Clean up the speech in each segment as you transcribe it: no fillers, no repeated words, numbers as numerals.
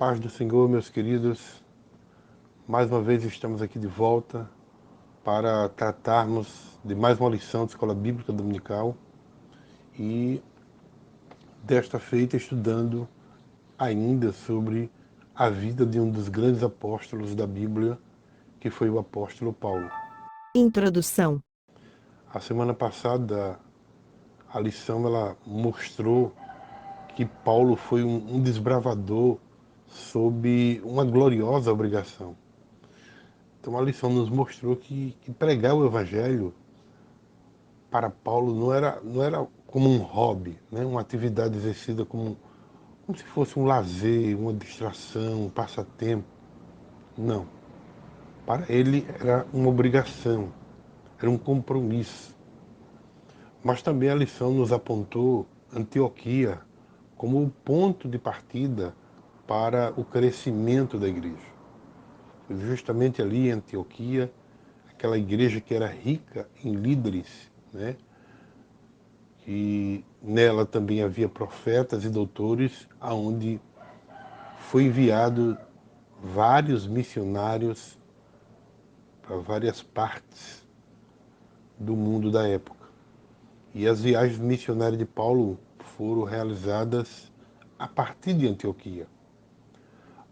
paz do Senhor, meus queridos. Mais uma vez estamos aqui de volta para tratarmos de mais uma lição de Escola Bíblica Dominical e desta feita estudando ainda sobre a vida de um dos grandes apóstolos da Bíblia, que foi o apóstolo Paulo. Introdução. A semana passada a lição ela mostrou que Paulo foi um desbravador sob uma gloriosa obrigação. Então a lição nos mostrou que pregar o Evangelho para Paulo não era como um hobby, né? Uma atividade exercida como se fosse um lazer, uma distração, um passatempo. Não. Para ele era uma obrigação, era um compromisso. Mas também a lição nos apontou Antioquia como o ponto de partida para o crescimento da igreja. Foi justamente ali em Antioquia, aquela igreja que era rica em líderes, né? Que nela também havia profetas e doutores, aonde foi enviado vários missionários para várias partes do mundo da época. E as viagens missionárias de Paulo foram realizadas a partir de Antioquia.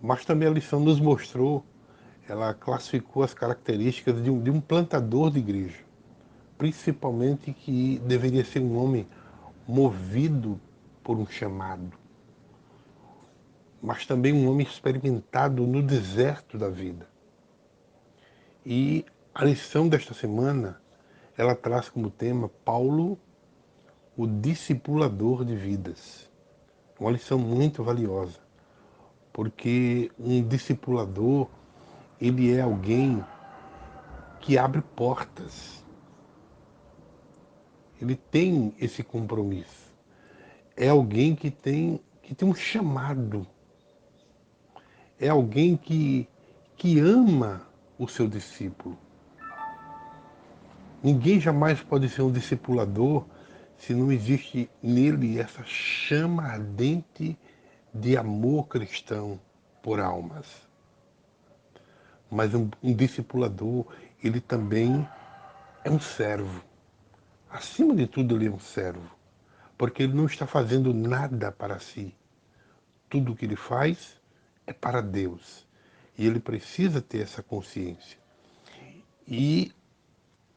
Mas também a lição nos mostrou, ela classificou as características de um plantador de igreja, principalmente que deveria ser um homem movido por um chamado, mas também um homem experimentado no deserto da vida. E a lição desta semana, ela traz como tema Paulo, o discipulador de vidas. Uma lição muito valiosa, porque um discipulador, ele é alguém que abre portas. Ele tem esse compromisso. É alguém que tem um chamado. É alguém que ama o seu discípulo. Ninguém jamais pode ser um discipulador se não existe nele essa chama ardente de amor cristão por almas. Mas um discipulador, ele também é um servo. Acima de tudo, ele é um servo. Porque ele não está fazendo nada para si. Tudo o que ele faz é para Deus. E ele precisa ter essa consciência. E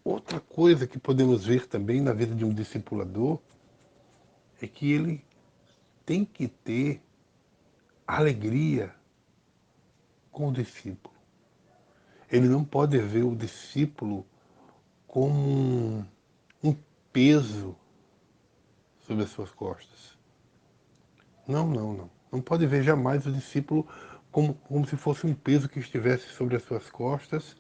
outra coisa que podemos ver também na vida de um discipulador é que ele tem que ter alegria com o discípulo. Ele não pode ver o discípulo como um peso sobre as suas costas. Não, não, não. Não pode ver jamais o discípulo como se fosse um peso que estivesse sobre as suas costas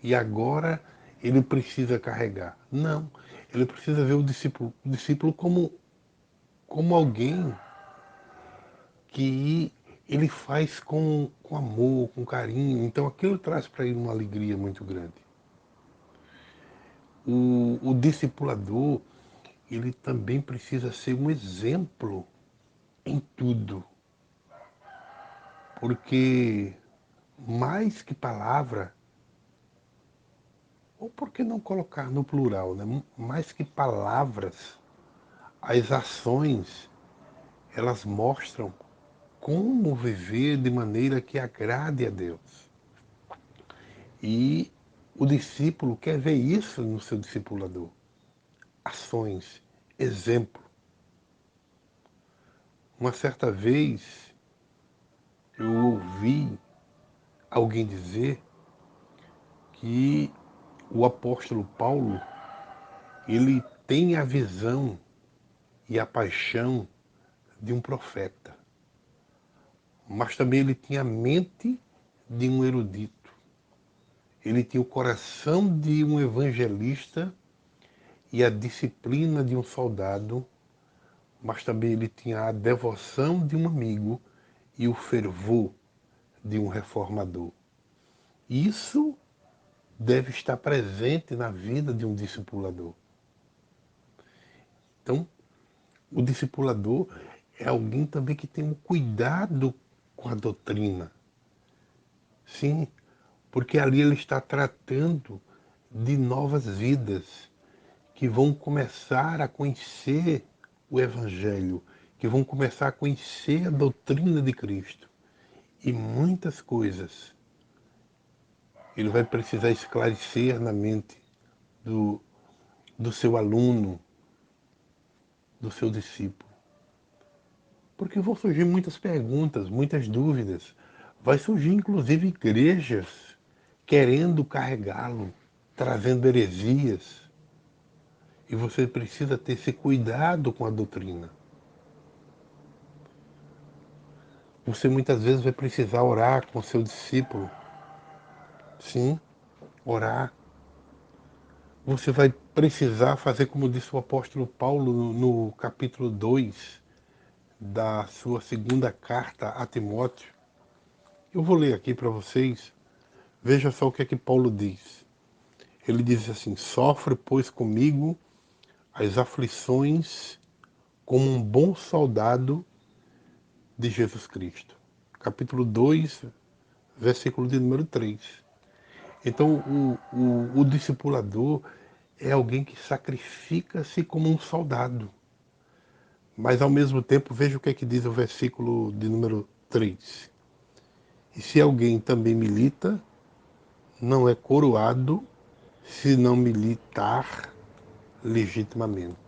e agora ele precisa carregar. Não. Ele precisa ver o discípulo como alguém que ele faz com amor, com carinho. Então aquilo traz para ele uma alegria muito grande. O discipulador, ele também precisa ser um exemplo em tudo. Porque mais que palavra, ou por que não colocar no plural, né? Mais que palavras, as ações, elas mostram como viver de maneira que agrade a Deus. E o discípulo quer ver isso no seu discipulador. Ações, exemplo. Uma certa vez eu ouvi alguém dizer que o apóstolo Paulo, ele tem a visão e a paixão de um profeta, mas também ele tinha a mente de um erudito. Ele tinha o coração de um evangelista e a disciplina de um soldado, mas também ele tinha a devoção de um amigo e o fervor de um reformador. Isso deve estar presente na vida de um discipulador. Então, o discipulador é alguém também que tem um cuidado com a doutrina. Sim, porque ali ele está tratando de novas vidas que vão começar a conhecer o Evangelho, que vão começar a conhecer a doutrina de Cristo. E muitas coisas ele vai precisar esclarecer na mente do, do seu aluno, do seu discípulo. Porque vão surgir muitas perguntas, muitas dúvidas. Vai surgir inclusive igrejas querendo carregá-lo, trazendo heresias. E você precisa ter esse cuidado com a doutrina. Você muitas vezes vai precisar orar com seu discípulo. Sim, orar. Você vai precisar fazer como disse o apóstolo Paulo no capítulo 2 da sua segunda carta a Timóteo. Eu vou ler aqui para vocês. Veja só o que é que Paulo diz. Ele diz assim: sofre, pois, comigo as aflições como um bom soldado de Jesus Cristo. Capítulo 2, versículo de número 3. Então, o discipulador é alguém que sacrifica-se como um soldado. Mas, ao mesmo tempo, veja o que é que diz o versículo de número 3. E se alguém também milita, não é coroado se não militar legitimamente.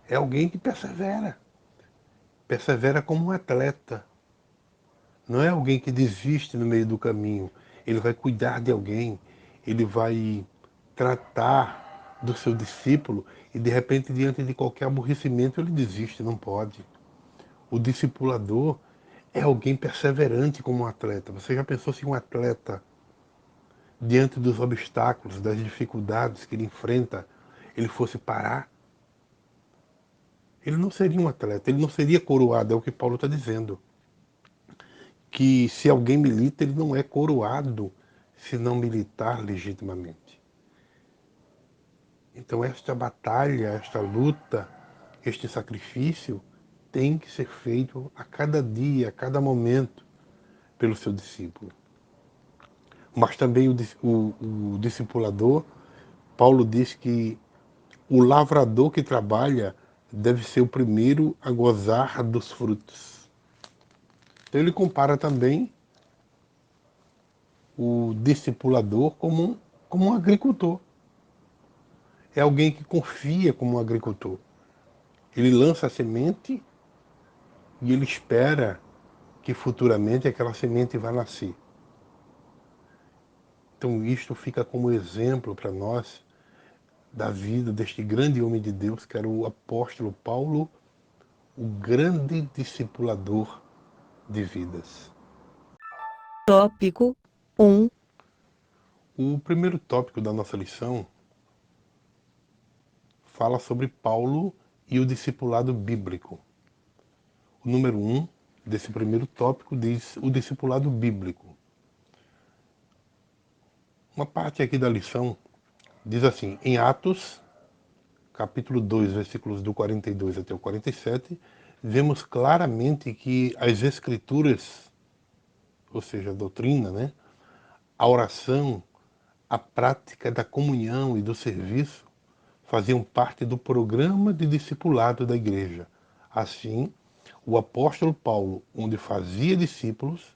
É alguém que persevera. Persevera como um atleta. Não é alguém que desiste no meio do caminho. Ele vai cuidar de alguém. Ele vai tratar do seu discípulo e, de repente, diante de qualquer aborrecimento, ele desiste. Não pode. O discipulador é alguém perseverante como um atleta. Você já pensou se um atleta, diante dos obstáculos, das dificuldades que ele enfrenta, ele fosse parar? Ele não seria um atleta, ele não seria coroado, é o que Paulo está dizendo. Que se alguém milita, ele não é coroado se não militar legitimamente. Então esta batalha, esta luta, este sacrifício tem que ser feito a cada dia, a cada momento pelo seu discípulo. Mas também o discipulador, Paulo diz que o lavrador que trabalha deve ser o primeiro a gozar dos frutos. Então ele compara também o discipulador como um agricultor. É alguém que confia como um agricultor. Ele lança a semente e ele espera que futuramente aquela semente vai nascer. Então isto fica como exemplo para nós da vida deste grande homem de Deus, que era o apóstolo Paulo, o grande discipulador de vidas. Tópico 1. O primeiro tópico da nossa lição fala sobre Paulo e o discipulado bíblico. O número 1 desse primeiro tópico diz o discipulado bíblico. Uma parte aqui da lição diz assim: em Atos, capítulo 2, versículos do 42 até o 47, vemos claramente que as escrituras, ou seja, a doutrina, né, a oração, a prática da comunhão e do serviço faziam parte do programa de discipulado da igreja. Assim, o apóstolo Paulo, onde fazia discípulos,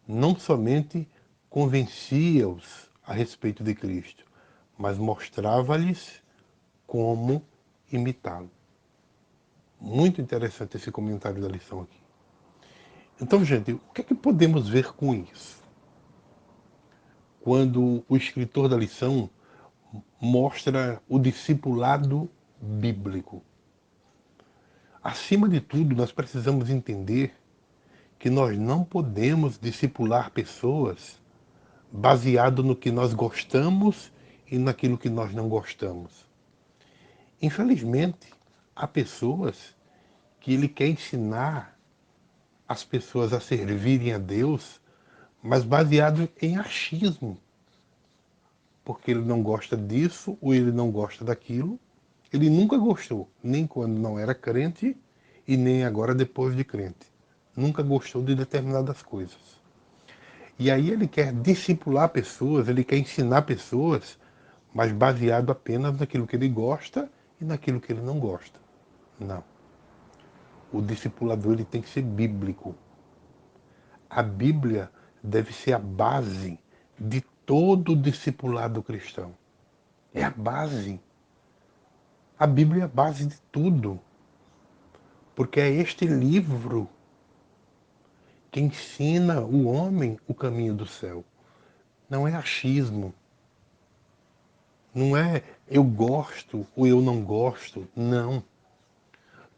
não somente convencia-os a respeito de Cristo, mas mostrava-lhes como imitá-lo. Muito interessante esse comentário da lição aqui. Então, gente, o que é que podemos ver com isso? Quando o escritor da lição mostra o discipulado bíblico. Acima de tudo, nós precisamos entender que nós não podemos discipular pessoas baseado no que nós gostamos e naquilo que nós não gostamos. Infelizmente, há pessoas que ele quer ensinar as pessoas a servirem a Deus, mas baseado em achismo, porque ele não gosta disso ou ele não gosta daquilo. Ele nunca gostou, nem quando não era crente e nem agora depois de crente. nunca gostou de determinadas coisas. E aí ele quer discipular pessoas, ele quer ensinar pessoas, mas baseado apenas naquilo que ele gosta e naquilo que ele não gosta. Não. O discipulador ele tem que ser bíblico. A Bíblia deve ser a base de todo discipulado cristão. É a base. A Bíblia é a base de tudo. Porque é este livro que ensina o homem o caminho do céu. Não é achismo. Não é eu gosto ou eu não gosto. Não.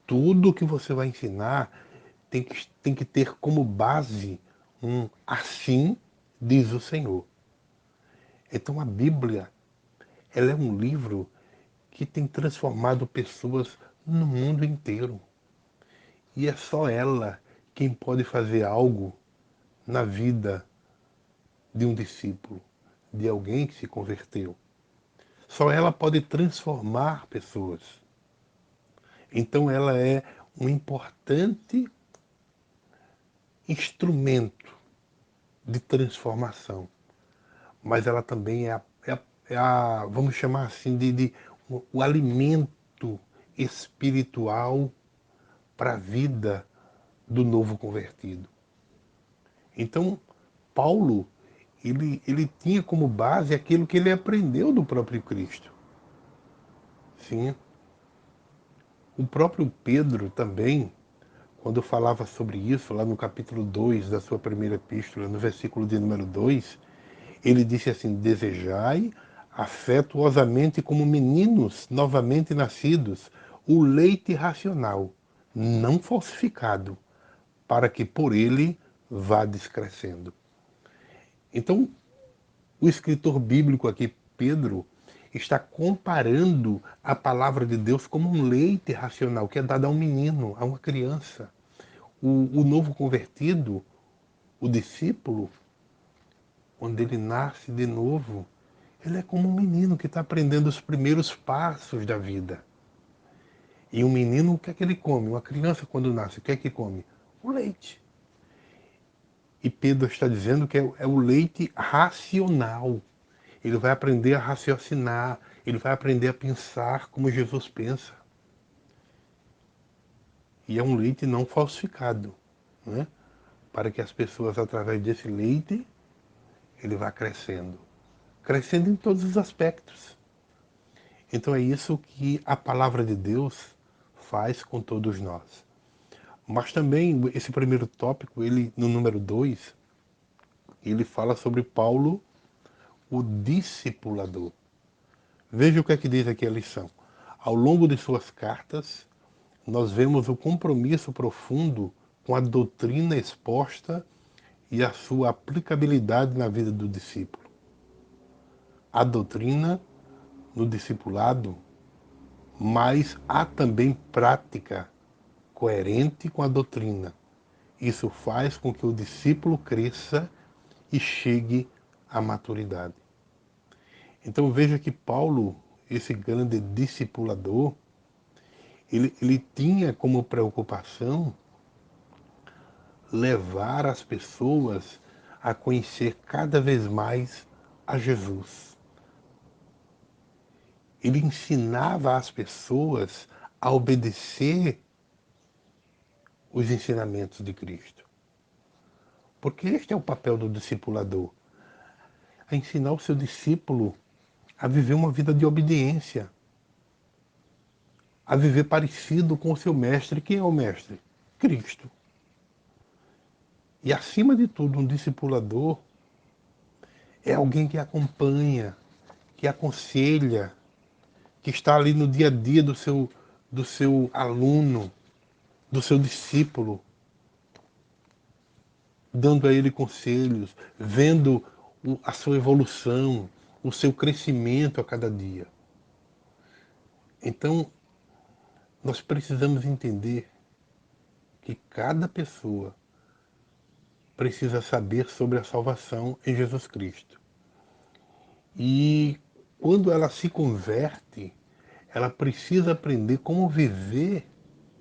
Tudo que você vai ensinar tem que ter como base um assim diz o Senhor. Então a Bíblia, ela é um livro que tem transformado pessoas no mundo inteiro. E é só ela quem pode fazer algo na vida de um discípulo, de alguém que se converteu. Só ela pode transformar pessoas. Então ela é um importante instrumento de transformação. Mas ela também vamos chamar assim, o alimento espiritual para a vida do novo convertido. Então, Paulo, ele tinha como base aquilo que ele aprendeu do próprio Cristo. Sim. O próprio Pedro também, quando falava sobre isso, lá no capítulo 2 da sua primeira epístola, no versículo de número 2, ele disse assim: desejai afetuosamente como meninos novamente nascidos o leite racional, não falsificado, para que por ele vá descrescendo. Então, o escritor bíblico aqui, Pedro, está comparando a palavra de Deus como um leite racional que é dado a um menino, a uma criança. O novo convertido, o discípulo, quando ele nasce de novo, ele é como um menino que está aprendendo os primeiros passos da vida. E um menino, o que é que ele come? Uma criança, quando nasce, o que é que come? O leite. E Pedro está dizendo que é o leite racional. Ele vai aprender a raciocinar, ele vai aprender a pensar como Jesus pensa. E é um leite não falsificado, né? Para que as pessoas, através desse leite, ele vá crescendo. Crescendo em todos os aspectos. Então é isso que a palavra de Deus faz com todos nós. Mas também esse primeiro tópico, ele no número 2, ele fala sobre Paulo, o discipulador. Veja o que é que diz aqui a lição. Ao longo de suas cartas, nós vemos o compromisso profundo com a doutrina exposta e a sua aplicabilidade na vida do discípulo. A doutrina no discipulado, mas há também prática coerente com a doutrina. Isso faz com que o discípulo cresça e chegue à maturidade. Então veja que Paulo, esse grande discipulador, ele tinha como preocupação levar as pessoas a conhecer cada vez mais a Jesus. Ele ensinava as pessoas a obedecer os ensinamentos de Cristo. Porque este é o papel do discipulador, a ensinar o seu discípulo a viver uma vida de obediência, a viver parecido com o seu mestre. Quem é o mestre? Cristo. E acima de tudo, um discipulador é alguém que acompanha, que aconselha, que está ali no dia a dia do seu aluno, do seu discípulo, dando a ele conselhos, vendo a sua evolução, o seu crescimento a cada dia. Então, nós precisamos entender que cada pessoa precisa saber sobre a salvação em Jesus Cristo. E quando ela se converte, ela precisa aprender como viver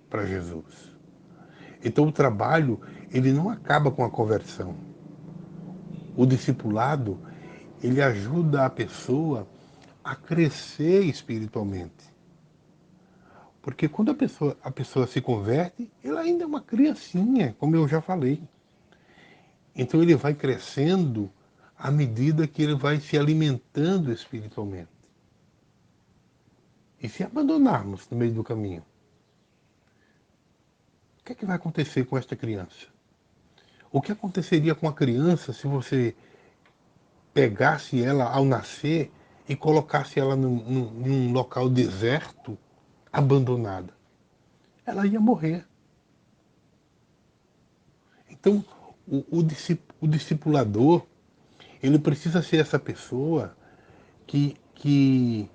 para Jesus. Então o trabalho, ele não acaba com a conversão. O discipulado, ele ajuda a pessoa a crescer espiritualmente. Porque quando a pessoa se converte, ela ainda é uma criancinha, como eu já falei. Então ele vai crescendo à medida que ele vai se alimentando espiritualmente. E se abandonarmos no meio do caminho, o que é que vai acontecer com esta criança? O que aconteceria com a criança se você pegasse ela ao nascer e colocasse ela num local deserto, abandonada? Ela ia morrer. Então, o discipulador, ele precisa ser essa pessoa que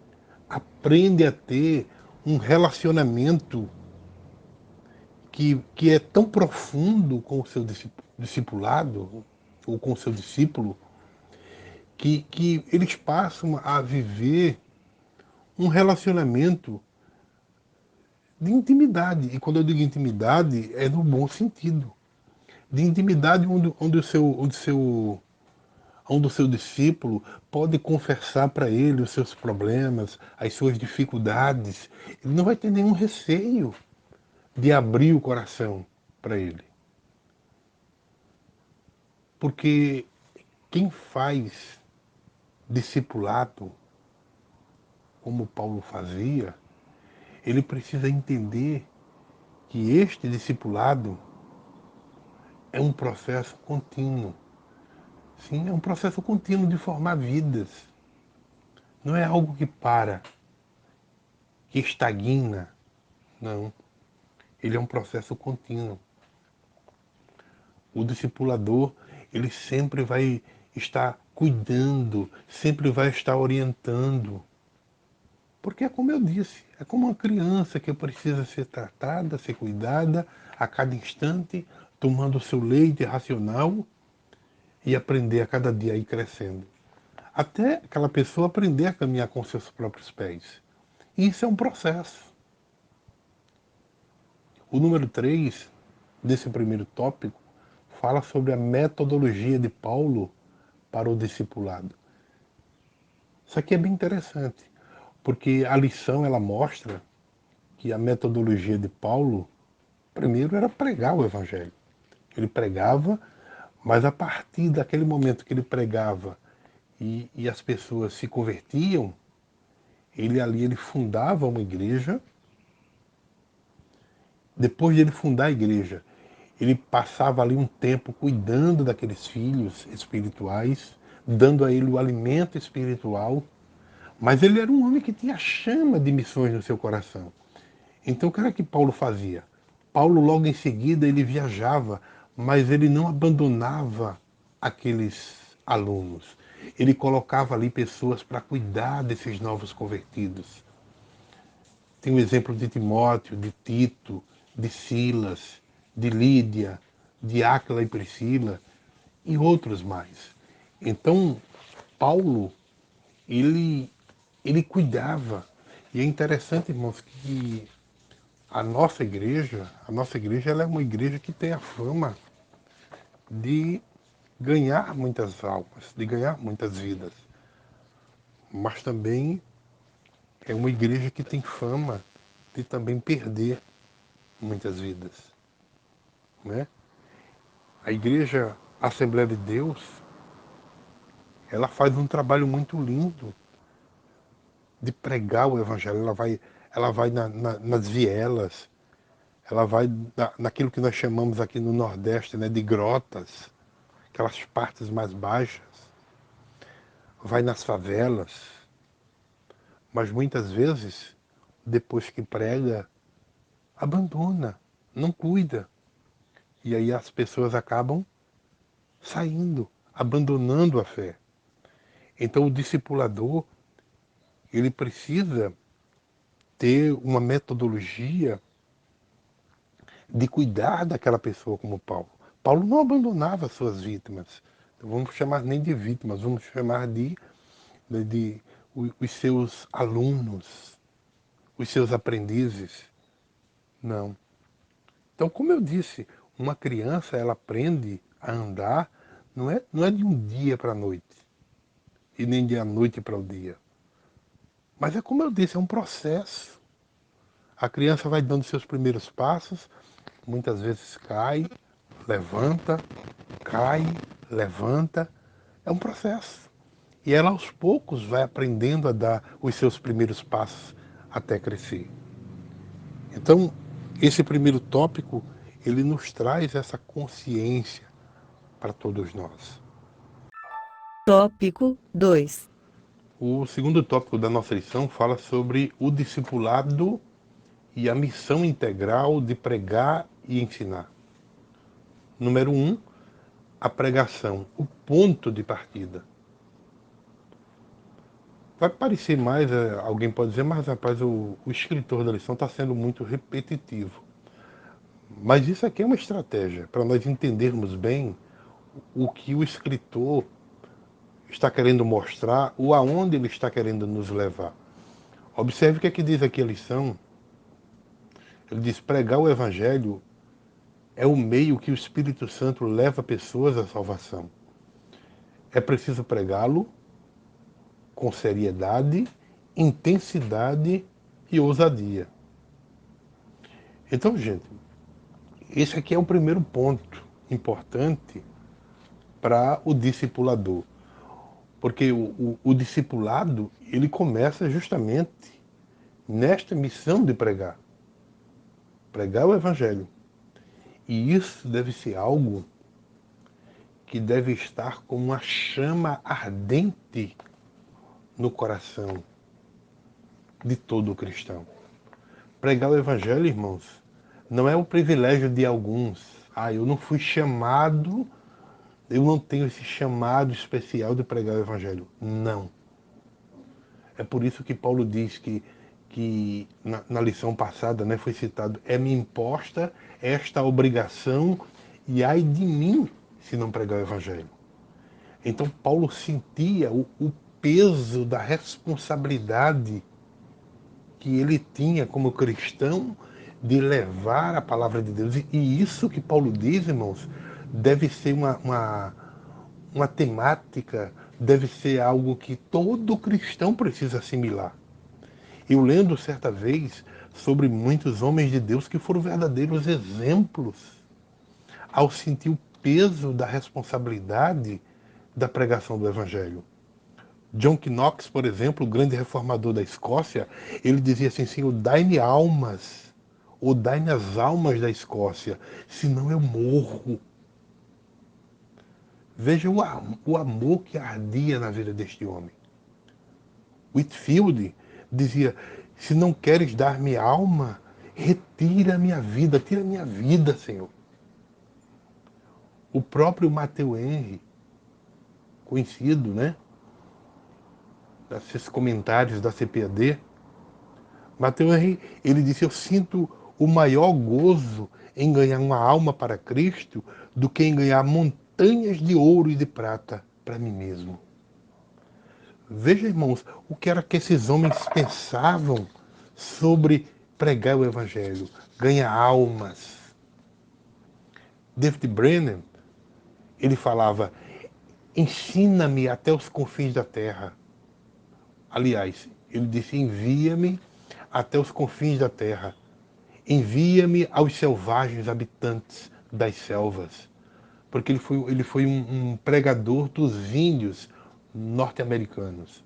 aprende a ter um relacionamento que é tão profundo com o seu discipulado, ou com o seu discípulo, que eles passam a viver um relacionamento de intimidade. E quando eu digo intimidade, é no bom sentido. De intimidade onde o seu discípulo pode confessar para ele os seus problemas, as suas dificuldades. Ele não vai ter nenhum receio de abrir o coração para ele. Porque quem faz discipulado, como Paulo fazia, ele precisa entender que este discipulado é um processo contínuo. Sim, é um processo contínuo de formar vidas. Não é algo que para, que estagna. Não. Ele é um processo contínuo. O discipulador, ele sempre vai estar cuidando, sempre vai estar orientando. Porque é como eu disse, é como uma criança que precisa ser tratada, ser cuidada a cada instante, tomando o seu leite racional e aprender a cada dia a ir crescendo. Até aquela pessoa aprender a caminhar com seus próprios pés. E isso é um processo. O número 3 desse primeiro tópico fala sobre a metodologia de Paulo para o discipulado. Isso aqui é bem interessante, porque a lição ela mostra que a metodologia de Paulo, primeiro, era pregar o evangelho. Ele pregava, mas a partir daquele momento que ele pregava e as pessoas se convertiam, ele fundava uma igreja. Depois de ele fundar a igreja, ele passava ali um tempo cuidando daqueles filhos espirituais, dando a ele o alimento espiritual. Mas ele era um homem que tinha chama de missões no seu coração. Então o que era que Paulo fazia? Paulo logo em seguida ele viajava, mas ele não abandonava aqueles alunos. Ele colocava ali pessoas para cuidar desses novos convertidos. Tem o exemplo de Timóteo, de Tito, de Silas, de Lídia, de Áquila e Priscila e outros mais. Então, Paulo, ele, ele cuidava. E é interessante, irmãos, que a nossa igreja ela é uma igreja que tem a fama de ganhar muitas almas, de ganhar muitas vidas. Mas também é uma igreja que tem fama de também perder muitas vidas, né? A igreja Assembleia de Deus, ela faz um trabalho muito lindo de pregar o evangelho. Ela vai nas vielas, ela vai naquilo que nós chamamos aqui no Nordeste, né, de grotas, aquelas partes mais baixas, vai nas favelas, mas muitas vezes, depois que prega, abandona, não cuida. E aí as pessoas acabam saindo, abandonando a fé. Então o discipulador, ele precisa ter uma metodologia de cuidar daquela pessoa como Paulo. Paulo não abandonava suas vítimas. Então, vamos chamar nem de vítimas, vamos chamar de os seus alunos, os seus aprendizes. Não. Então, como eu disse, uma criança ela aprende a andar não é de um dia para a noite, e nem de a noite para o dia. Mas é como eu disse, é um processo. A criança vai dando seus primeiros passos, muitas vezes cai, levanta, cai, levanta. É um processo. E ela aos poucos vai aprendendo a dar os seus primeiros passos até crescer. Então, esse primeiro tópico, ele nos traz essa consciência para todos nós. Tópico 2. O segundo tópico da nossa lição fala sobre o discipulado e a missão integral de pregar e ensinar. Número 1, a pregação, o ponto de partida. Vai parecer mais, alguém pode dizer, mas rapaz, o escritor da lição está sendo muito repetitivo. Mas isso aqui é uma estratégia para nós entendermos bem o que o escritor está querendo mostrar ou aonde ele está querendo nos levar. Observe o que é que diz aqui a lição. Ele diz: pregar o evangelho é o meio que o Espírito Santo leva pessoas à salvação. É preciso pregá-lo com seriedade, intensidade e ousadia. Então, gente, esse aqui é o primeiro ponto importante para o discipulador. Porque o discipulado, ele começa justamente nesta missão de pregar. Pregar o evangelho. E isso deve ser algo que deve estar como uma chama ardente no coração de todo cristão. Pregar o evangelho, irmãos, não é o privilégio de alguns. Eu não fui chamado, eu não tenho esse chamado especial de pregar o evangelho. Não. É por isso que Paulo diz que na lição passada, né, foi citado: é-me imposta esta obrigação e ai de mim se não pregar o evangelho. Então Paulo sentia o peso da responsabilidade que ele tinha como cristão de levar a palavra de Deus. E isso que Paulo diz, irmãos, deve ser uma temática, deve ser algo que todo cristão precisa assimilar. Eu lendo certa vez sobre muitos homens de Deus que foram verdadeiros exemplos ao sentir o peso da responsabilidade da pregação do Evangelho. John Knox, por exemplo, o grande reformador da Escócia, ele dizia assim: Senhor, dai-me almas, ou dai-me as almas da Escócia, senão eu morro. Veja o amor que ardia na vida deste homem. Whitefield dizia: se não queres dar-me alma, retira a minha vida, tira a minha vida, Senhor. O próprio Matthew Henry, conhecido, né? Esses comentários da CPAD, Matthew Henry, ele disse: eu sinto o maior gozo em ganhar uma alma para Cristo do que em ganhar montanhas de ouro e de prata para mim mesmo. Veja, irmãos, o que era que esses homens pensavam sobre pregar o Evangelho, ganhar almas. David Brennan, ele falava: ensina-me até os confins da terra. Aliás, ele disse: envia-me até os confins da terra. Envia-me aos selvagens habitantes das selvas. Porque ele foi um pregador dos índios norte-americanos.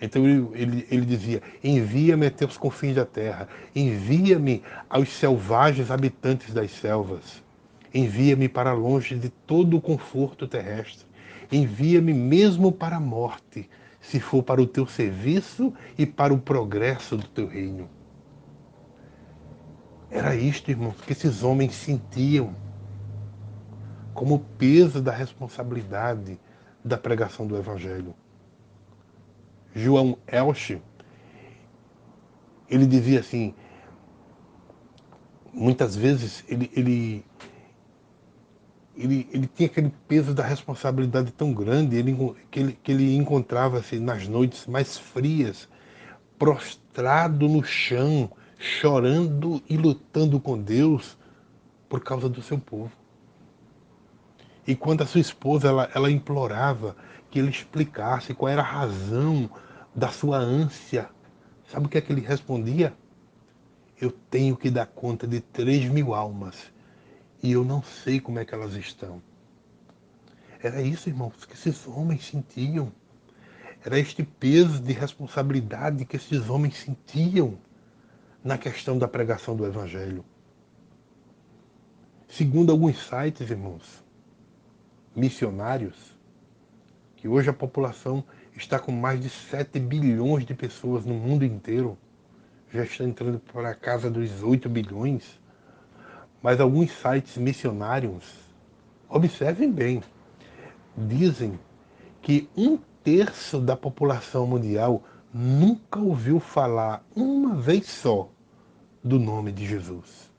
Então ele dizia: envia-me até os confins da terra, envia-me aos selvagens habitantes das selvas, envia-me para longe de todo o conforto terrestre, envia-me mesmo para a morte, se for para o teu serviço e para o progresso do teu reino. Era isto, irmãos, que esses homens sentiam como o peso da responsabilidade da pregação do Evangelho. João Elche, ele dizia assim: muitas vezes ele tinha aquele peso da responsabilidade tão grande que ele encontrava-se nas noites mais frias, prostrado no chão, chorando e lutando com Deus, por causa do seu povo. E quando a sua esposa ela implorava que ele explicasse qual era a razão da sua ânsia, sabe o que é que ele respondia? Eu tenho que dar conta de 3.000 almas e eu não sei como é que elas estão. Era isso, irmãos, que esses homens sentiam. Era este peso de responsabilidade que esses homens sentiam na questão da pregação do Evangelho. Segundo alguns sites, irmãos, missionários, que hoje a população está com mais de 7 bilhões de pessoas no mundo inteiro, já está entrando para a casa dos 8 bilhões, mas alguns sites missionários, observem bem, dizem que 1/3 da população mundial nunca ouviu falar uma vez só do nome de Jesus.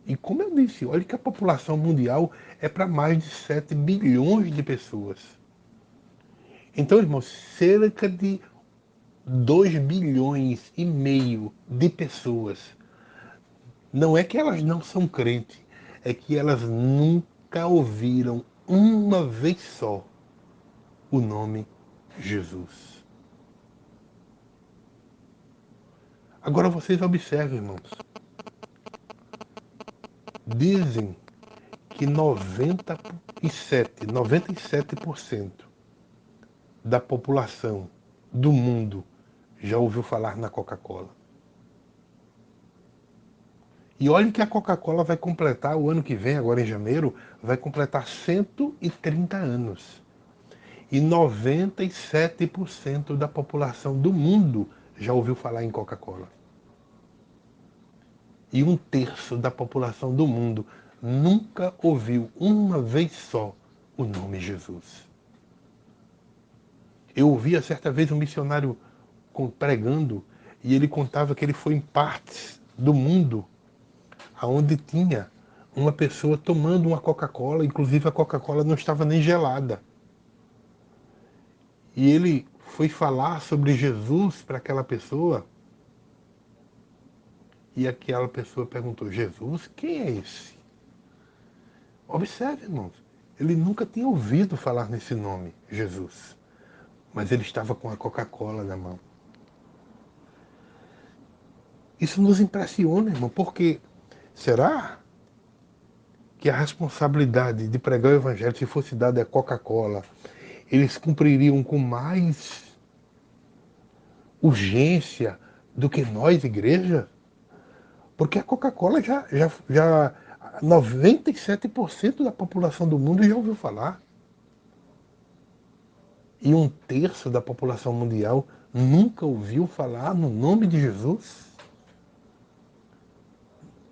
E como eu disse, olha que a população mundial é para mais de 7 bilhões de pessoas. Então, irmãos, cerca de 2,5 bilhões de pessoas. Não é que elas não são crentes, é que elas nunca ouviram uma vez só o nome Jesus. Agora vocês observem, irmãos. Dizem que 97% da população do mundo já ouviu falar na Coca-Cola. E olha que a Coca-Cola vai completar, o ano que vem, agora em janeiro, vai completar 130 anos. E 97% da população do mundo já ouviu falar em Coca-Cola. E 1/3 da população do mundo nunca ouviu uma vez só o nome Jesus. Eu ouvia certa vez um missionário pregando e ele contava que ele foi em partes do mundo onde tinha uma pessoa tomando uma Coca-Cola, inclusive a Coca-Cola não estava nem gelada. E ele foi falar sobre Jesus para aquela pessoa e aquela pessoa perguntou, Jesus, quem é esse? Observe, irmãos, ele nunca tinha ouvido falar nesse nome, Jesus. Mas ele estava com a Coca-Cola na mão. Isso nos impressiona, irmão, porque será que a responsabilidade de pregar o Evangelho, se fosse dada à Coca-Cola, eles cumpririam com mais urgência do que nós, igreja? Porque a Coca-Cola já 97% da população do mundo já ouviu falar. E 1/3 da população mundial nunca ouviu falar no nome de Jesus.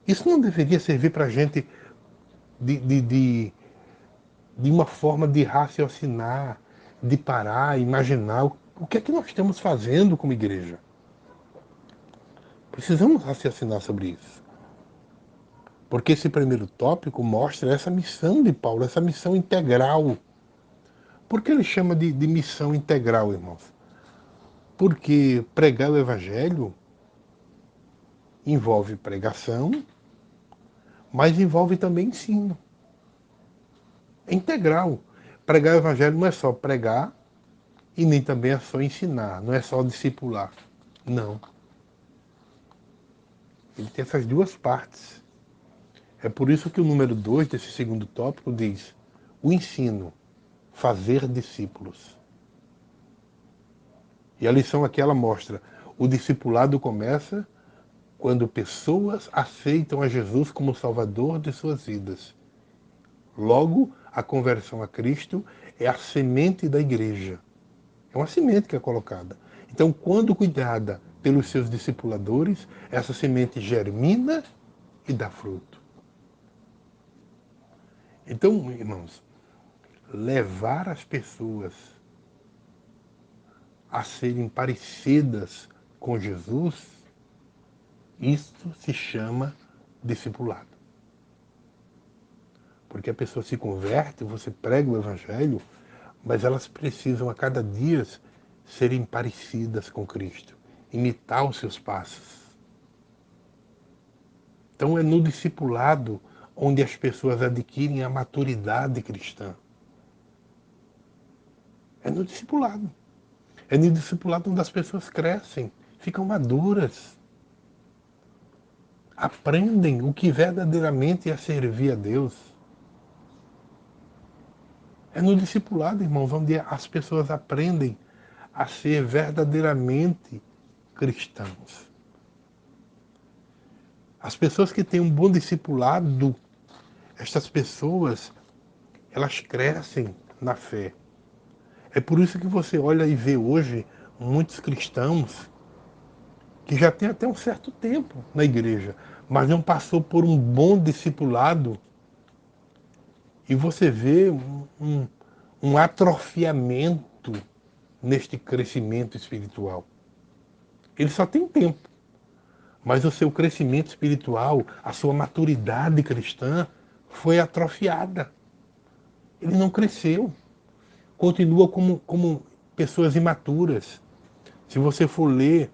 Isso não deveria servir para a gente de uma forma de raciocinar, de parar, imaginar o que é que nós estamos fazendo como igreja. Precisamos raciocinar sobre isso. Porque esse primeiro tópico mostra essa missão de Paulo, essa missão integral. Por que ele chama de missão integral, irmãos? Porque pregar o Evangelho envolve pregação, mas envolve também ensino. É integral. Pregar o Evangelho não é só pregar e nem também é só ensinar, não é só discipular. Não. Ele tem essas duas partes. É por isso que o número 2 desse segundo tópico diz o ensino, fazer discípulos. E a lição aqui ela mostra, o discipulado começa quando pessoas aceitam a Jesus como Salvador de suas vidas. Logo, a conversão a Cristo é a semente da igreja. É uma semente que é colocada. Então, quando cuidada pelos seus discipuladores, essa semente germina e dá fruto. Então, irmãos, levar as pessoas a serem parecidas com Jesus, isso se chama discipulado. Porque a pessoa se converte, você prega o Evangelho, mas elas precisam a cada dia serem parecidas com Cristo, imitar os seus passos. Então é no discipulado onde as pessoas adquirem a maturidade cristã. É no discipulado. É no discipulado onde as pessoas crescem, ficam maduras, aprendem o que verdadeiramente é servir a Deus. É no discipulado, irmãos, onde as pessoas aprendem a ser verdadeiramente cristãos. As pessoas que têm um bom discipulado, estas pessoas, elas crescem na fé. É por isso que você olha e vê hoje muitos cristãos que já têm até um certo tempo na igreja, mas não passou por um bom discipulado, e você vê um atrofiamento neste crescimento espiritual. Ele só tem tempo, mas o seu crescimento espiritual, a sua maturidade cristã foi atrofiada. Ele não cresceu, continua como pessoas imaturas. Se você for ler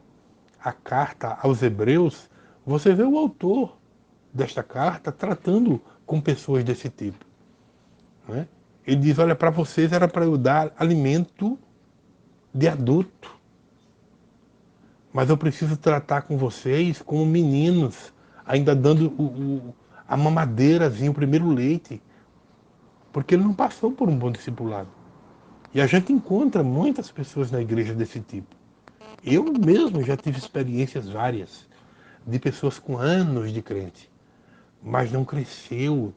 a carta aos Hebreus, você vê o autor desta carta tratando com pessoas desse tipo. Né? Ele diz, olha, para vocês era para eu dar alimento de adulto, mas eu preciso tratar com vocês como meninos, ainda dando a mamadeirazinha, o primeiro leite, porque ele não passou por um bom discipulado. E a gente encontra muitas pessoas na igreja desse tipo. Eu mesmo já tive experiências várias de pessoas com anos de crente, mas não cresceu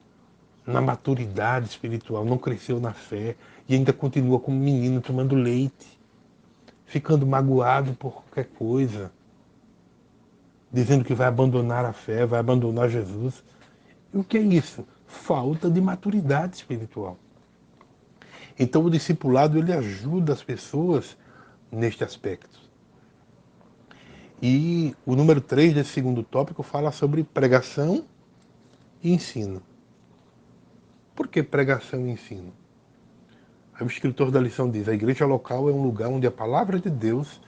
na maturidade espiritual, não cresceu na fé e ainda continua como menino tomando leite, ficando magoado por qualquer coisa, dizendo que vai abandonar a fé, vai abandonar Jesus. E o que é isso? Falta de maturidade espiritual. Então o discipulado ele ajuda as pessoas neste aspecto. E o número 3 desse segundo tópico fala sobre pregação e ensino. Por que pregação e ensino? Aí o escritor da lição diz, a igreja local é um lugar onde a palavra de Deus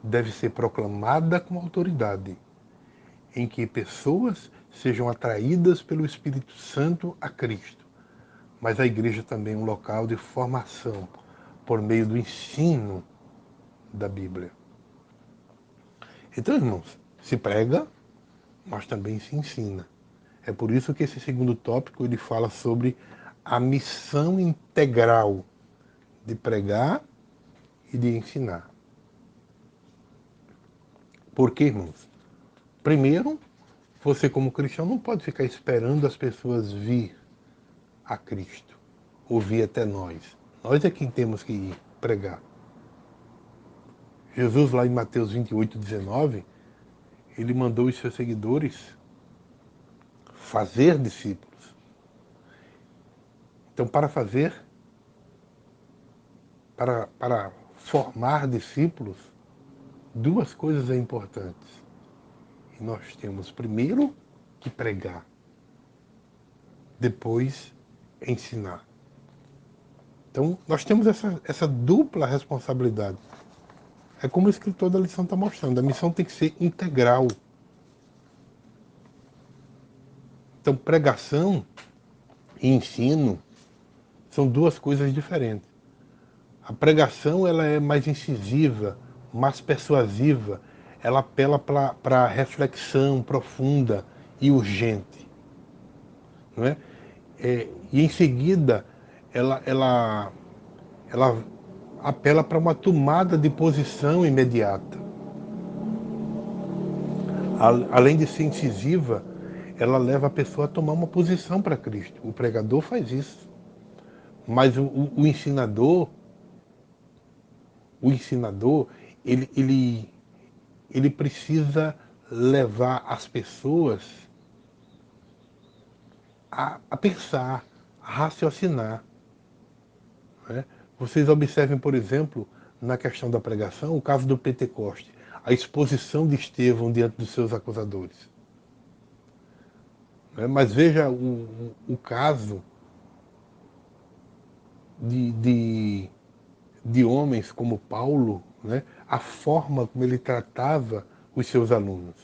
deve ser proclamada com autoridade, em que pessoas sejam atraídas pelo Espírito Santo a Cristo. Mas a igreja também é um local de formação por meio do ensino da Bíblia. Então, irmãos, se prega, mas também se ensina. É por isso que esse segundo tópico ele fala sobre a missão integral de pregar e de ensinar. Por quê, irmãos? Primeiro, você como cristão não pode ficar esperando as pessoas vir a Cristo, ou vir até nós. Nós é quem temos que ir pregar. Jesus, lá em Mateus 28:19, ele mandou os seus seguidores fazer discípulos. Então, para formar discípulos, duas coisas é importantes. E nós temos primeiro que pregar, depois ensinar. Então, nós temos essa dupla responsabilidade. É como o escritor da lição está mostrando, a missão tem que ser integral. Então, pregação e ensino são duas coisas diferentes. A pregação ela é mais incisiva, mais persuasiva, ela apela para a reflexão profunda e urgente. Não é? E em seguida, ela apela para uma tomada de posição imediata. Além de ser incisiva, ela leva a pessoa a tomar uma posição para Cristo. O pregador faz isso. Mas o ensinador, ele precisa levar as pessoas a pensar, a raciocinar. Né? Vocês observem, por exemplo, na questão da pregação, o caso do Pentecoste, a exposição de Estevão diante dos seus acusadores. Né? Mas veja o caso de homens como Paulo, né? A forma como ele tratava os seus alunos.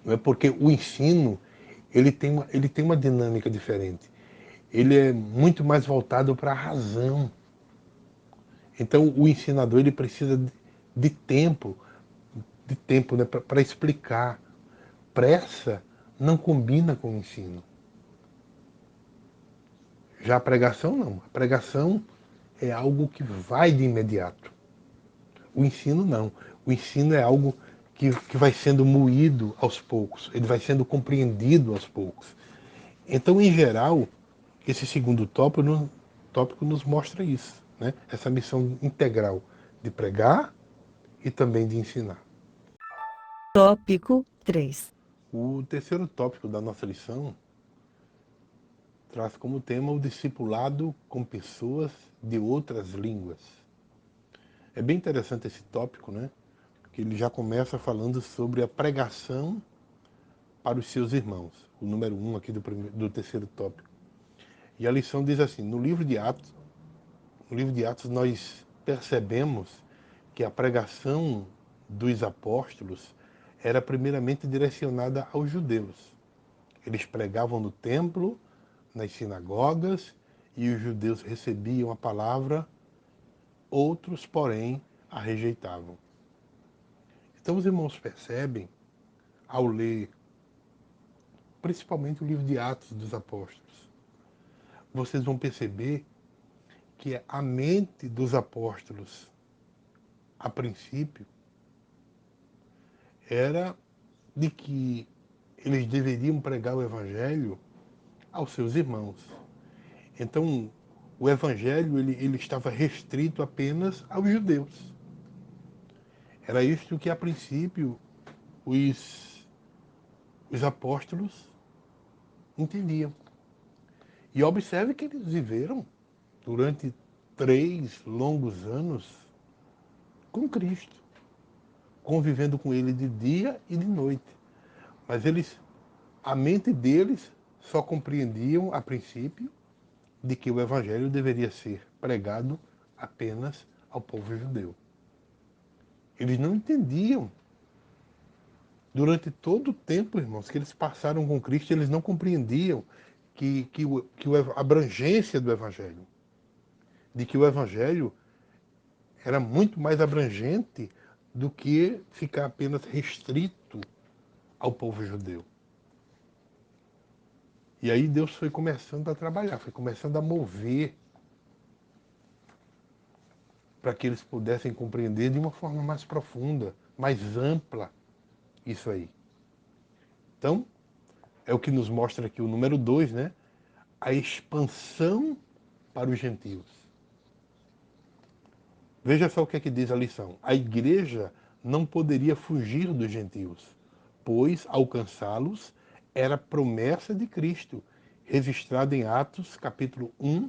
Não é porque o ensino ele tem uma dinâmica diferente. Ele é muito mais voltado para a razão. Então o ensinador ele precisa de tempo, né, para explicar. Pressa não combina com o ensino. Já a pregação não. A pregação é algo que vai de imediato. O ensino não. O ensino é algo que vai sendo moído aos poucos. Ele vai sendo compreendido aos poucos. Então, em geral, esse segundo tópico nos mostra isso, né? Essa missão integral de pregar e também de ensinar. Tópico 3. O terceiro tópico da nossa lição traz como tema o discipulado com pessoas de outras línguas. É bem interessante esse tópico, né? Que ele já começa falando sobre a pregação para os seus irmãos, o número 1 aqui do terceiro tópico. E a lição diz assim: no livro de Atos nós percebemos que a pregação dos apóstolos era primeiramente direcionada aos judeus. Eles pregavam no templo, nas sinagogas, e os judeus recebiam a palavra, outros, porém, a rejeitavam. Então os irmãos percebem, ao ler principalmente o livro de Atos dos Apóstolos, vocês vão perceber que a mente dos apóstolos, a princípio, era de que eles deveriam pregar o evangelho aos seus irmãos. Então, o evangelho ele estava restrito apenas aos judeus. Era isto que, a princípio, os apóstolos entendiam. E observe que eles viveram durante 3 longos anos com Cristo, convivendo com ele de dia e de noite. Mas a mente deles só compreendiam, a princípio, de que o evangelho deveria ser pregado apenas ao povo judeu. Eles não entendiam. Durante todo o tempo, irmãos, que eles passaram com Cristo, eles não compreendiam a abrangência do evangelho. De que o evangelho era muito mais abrangente do que ficar apenas restrito ao povo judeu. E aí Deus foi começando a trabalhar, foi começando a mover para que eles pudessem compreender de uma forma mais profunda, mais ampla isso aí. Então, é o que nos mostra aqui o número 2, né? A expansão para os gentios. Veja só o que é que diz a lição. A igreja não poderia fugir dos gentios, pois alcançá-los era promessa de Cristo, registrada em Atos, capítulo 1,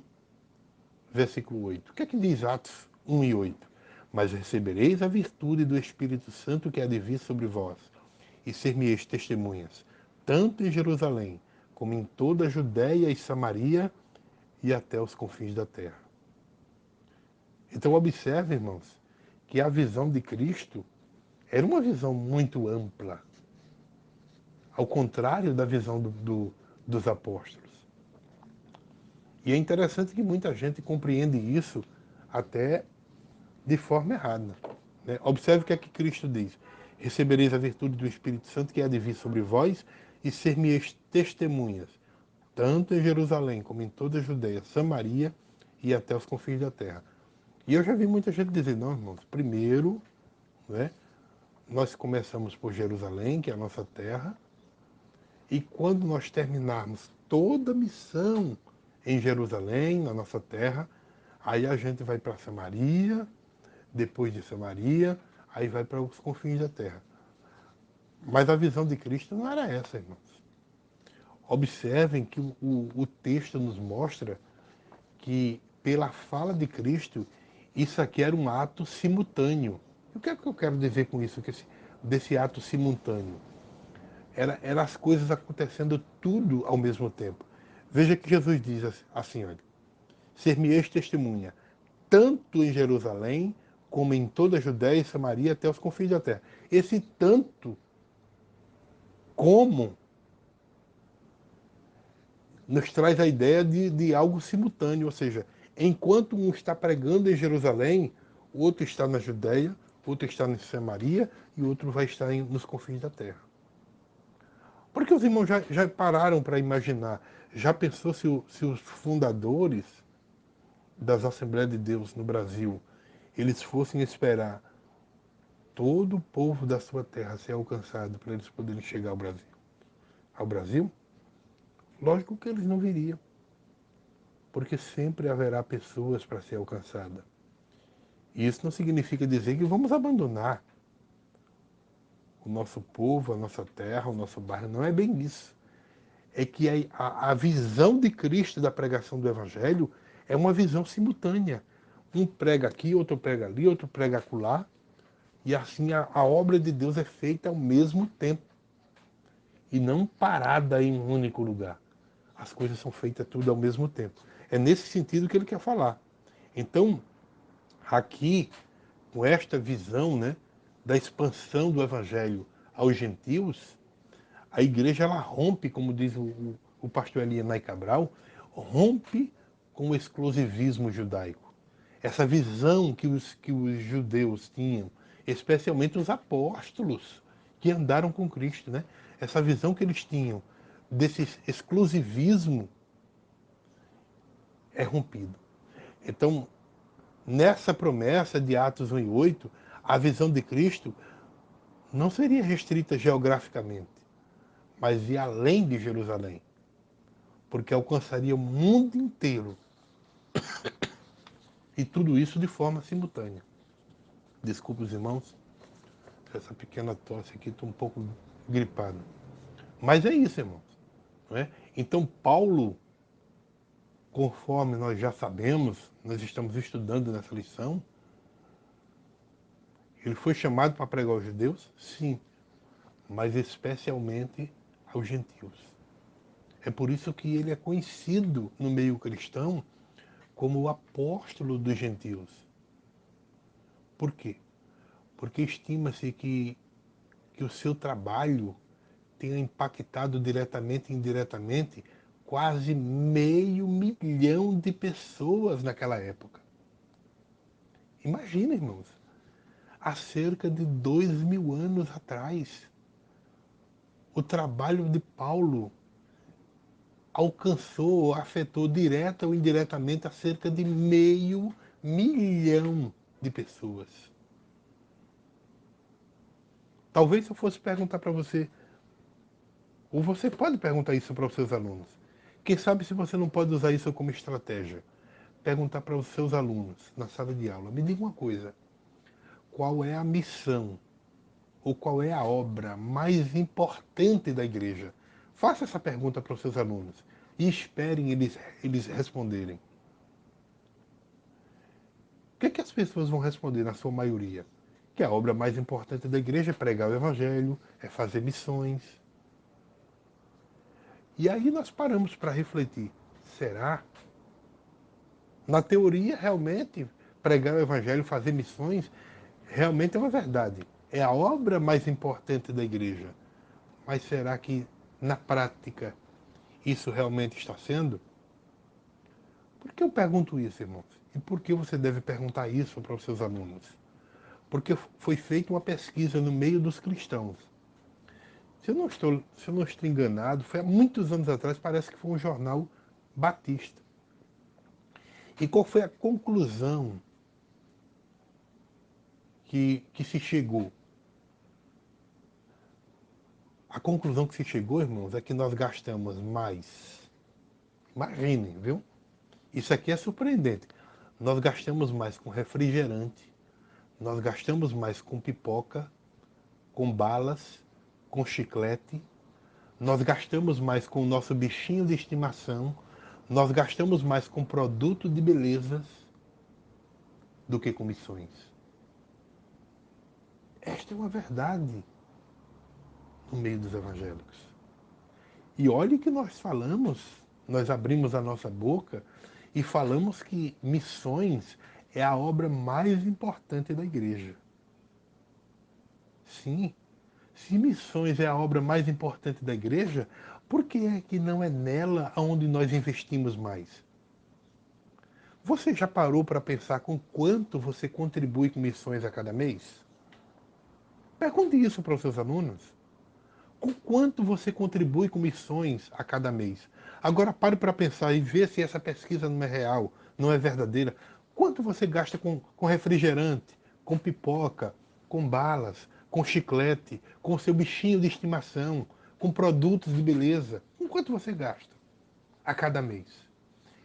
versículo 8. O que é que diz Atos 1 e 8? Mas recebereis a virtude do Espírito Santo que há de vir sobre vós, e ser-me-eis testemunhas, tanto em Jerusalém, como em toda a Judéia e Samaria, e até os confins da terra. Então observe, irmãos, que a visão de Cristo era uma visão muito ampla, ao contrário da visão dos apóstolos. E é interessante que muita gente compreende isso até de forma errada. Né? Observe o que é que Cristo diz. Recebereis a virtude do Espírito Santo que há de vir sobre vós e ser-me-eis testemunhas, tanto em Jerusalém como em toda a Judéia, Samaria e até os confins da terra. E eu já vi muita gente dizer, não, irmãos, primeiro, né, nós começamos por Jerusalém, que é a nossa terra, e quando nós terminarmos toda a missão em Jerusalém, na nossa terra, aí a gente vai para Samaria, depois de Samaria, aí vai para os confins da terra. Mas a visão de Cristo não era essa, irmãos. Observem que o texto nos mostra que, pela fala de Cristo, isso aqui era um ato simultâneo. E o que é que eu quero dizer com isso, desse ato simultâneo? Era as coisas acontecendo tudo ao mesmo tempo. Veja que Jesus diz assim, olha, ser-me-eis testemunha, tanto em Jerusalém, como em toda a Judéia e Samaria, até os confins da terra. Esse tanto como nos traz a ideia de algo simultâneo, ou seja, enquanto um está pregando em Jerusalém, o outro está na Judéia, outro está em Samaria e o outro vai estar nos confins da terra. Porque os irmãos já pararam para imaginar, já pensou se os fundadores das Assembleias de Deus no Brasil, eles fossem esperar todo o povo da sua terra ser alcançado para eles poderem chegar ao Brasil? Ao Brasil? Lógico que eles não viriam, porque sempre haverá pessoas para ser alcançadas. E isso não significa dizer que vamos abandonar o nosso povo, a nossa terra, o nosso bairro. Não é bem isso. É que a visão de Cristo da pregação do Evangelho é uma visão simultânea. Um prega aqui, outro prega ali, outro prega acolá. E assim a obra de Deus é feita ao mesmo tempo. E não parada em um único lugar. As coisas são feitas tudo ao mesmo tempo. É nesse sentido que ele quer falar. Então, aqui, com esta visão, né, da expansão do Evangelho aos gentios, a igreja ela rompe, como diz o pastor Elianai Cabral, rompe com o exclusivismo judaico. Essa visão que os judeus tinham, especialmente os apóstolos que andaram com Cristo, né? Essa visão que eles tinham desse exclusivismo é rompido. Então, nessa promessa de Atos 1 e 8, a visão de Cristo não seria restrita geograficamente, mas ia além de Jerusalém, porque alcançaria o mundo inteiro. E tudo isso de forma simultânea. Desculpe os irmãos, essa pequena tosse aqui, estou um pouco gripado. Mas é isso, irmãos. Não é? Então, Paulo, conforme nós já sabemos, nós estamos estudando nessa lição, ele foi chamado para pregar aos judeus? Sim, mas especialmente aos gentios. É por isso que ele é conhecido no meio cristão como o apóstolo dos gentios. Por quê? Porque estima-se que o seu trabalho tenha impactado diretamente e indiretamente quase 500 mil de pessoas naquela época. Imagina, irmãos, há cerca de 2000 anos atrás, o trabalho de Paulo alcançou, afetou direta ou indiretamente a cerca de 500 mil de pessoas. Talvez se eu fosse perguntar para você, ou você pode perguntar isso para os seus alunos. Quem sabe se você não pode usar isso como estratégia. Perguntar para os seus alunos na sala de aula, me diga uma coisa, qual é a missão ou qual é a obra mais importante da igreja? Faça essa pergunta para os seus alunos e esperem eles responderem. O que, é que as pessoas vão responder na sua maioria? Que a obra mais importante da igreja é pregar o evangelho, é fazer missões. E aí nós paramos para refletir. Será? Na teoria, realmente, pregar o evangelho, fazer missões, realmente é uma verdade. É a obra mais importante da igreja. Mas será que, na prática, isso realmente está sendo? Por que eu pergunto isso, irmãos? E por que você deve perguntar isso para os seus alunos? Porque foi feita uma pesquisa no meio dos cristãos. Se eu não estou enganado, foi há muitos anos atrás, parece que foi um jornal batista. E qual foi a conclusão que se chegou? A conclusão que se chegou, irmãos, é que nós gastamos mais. Imaginem, viu? Isso aqui é surpreendente. Nós gastamos mais com refrigerante, nós gastamos mais com pipoca, com balas, com chiclete, nós gastamos mais com o nosso bichinho de estimação, nós gastamos mais com produto de belezas do que com missões. Esta é uma verdade no meio dos evangélicos. E olhe que nós falamos, nós abrimos a nossa boca e falamos que missões é a obra mais importante da igreja. Sim, Se missões é a obra mais importante da igreja, por que é que não é nela onde nós investimos mais? Você já parou para pensar com quanto você contribui com missões a cada mês? Pergunte isso para os seus alunos. Com quanto você contribui com missões a cada mês? Agora pare para pensar e ver se essa pesquisa não é real, não é verdadeira. Quanto você gasta com refrigerante, com pipoca, com balas, com chiclete, com seu bichinho de estimação, com produtos de beleza? Com quanto você gasta a cada mês?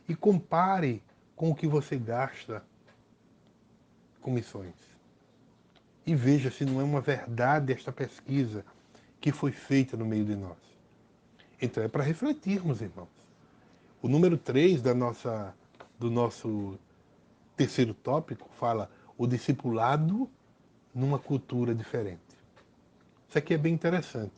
E compare com o que você gasta com missões. E veja se não é uma verdade esta pesquisa que foi feita no meio de nós. Então é para refletirmos, irmãos. O número 3 do nosso terceiro tópico fala o discipulado numa cultura diferente. Isso aqui é bem interessante,